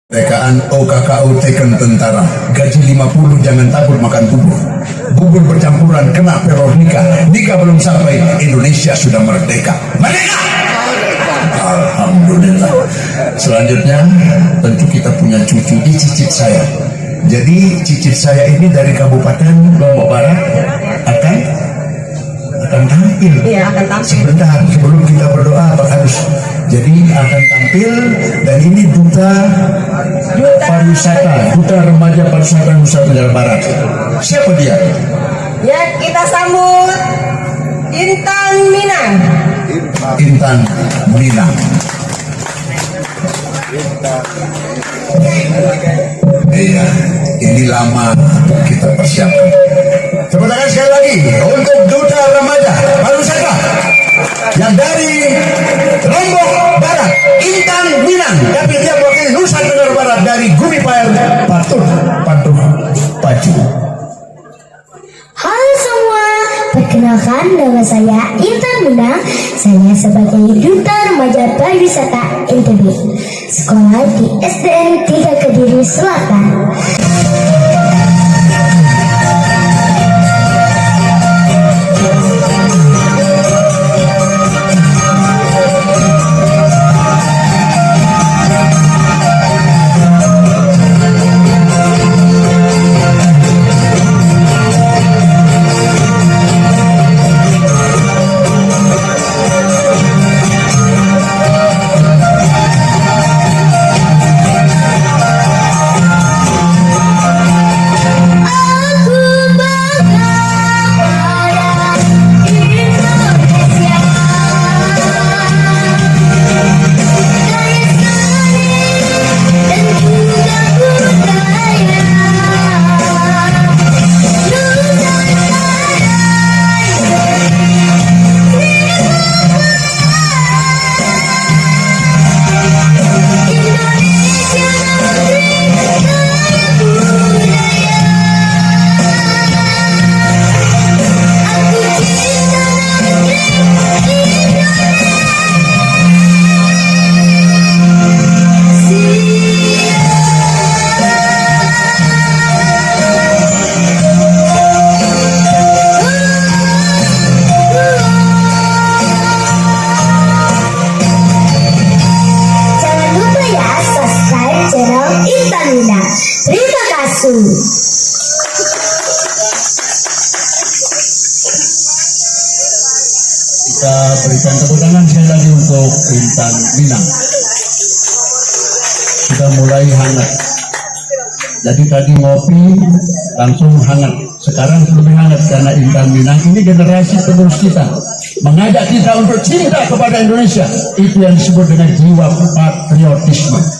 Rekaan OKKO teken tentara, gaji 50 jangan takut makan bubur. Bubur bercampuran kena teror nikah. Nikah belum sampai, Indonesia sudah merdeka. Merdeka! Alhamdulillah. Selanjutnya tentu kita punya cucu, di cicit saya. Jadi cicit saya ini dari Kabupaten Lombok Barat akan tampil. Iya, akan tampil. Sebentar sebelum kita berdoa Pak Harus. Jadi akan tampil, dan ini duta pariwisata, duta remaja pariwisata Nusa Tenggara Barat. Siapa dia? Ya, kita sambut Intan Minang. Intan Minang. Iya, ini lama kita persiapkan. Tepuk tangan sekali lagi untuk duta remaja pariwisata yang dari Lombok Barat, Intan Minang. Tapi dia mewakili Nusa Tenggara Barat dari Gumipaer, Patuh Pacu. Halo semua, perkenalkan nama saya Intan Minang. Saya sebagai Duta Remaja Pariwisata NTB, sekolah di SDN 3 Kediri Selatan. Terima kasih. Kita berikan tepuk tangan sekali lagi untuk Intan Minang. Kita mulai hangat. Jadi tadi ngopi langsung hangat. Sekarang lebih hangat karena Intan Minang ini generasi penerus kita, mengajak kita untuk cinta kepada Indonesia. Itu yang disebut dengan jiwa patriotisme.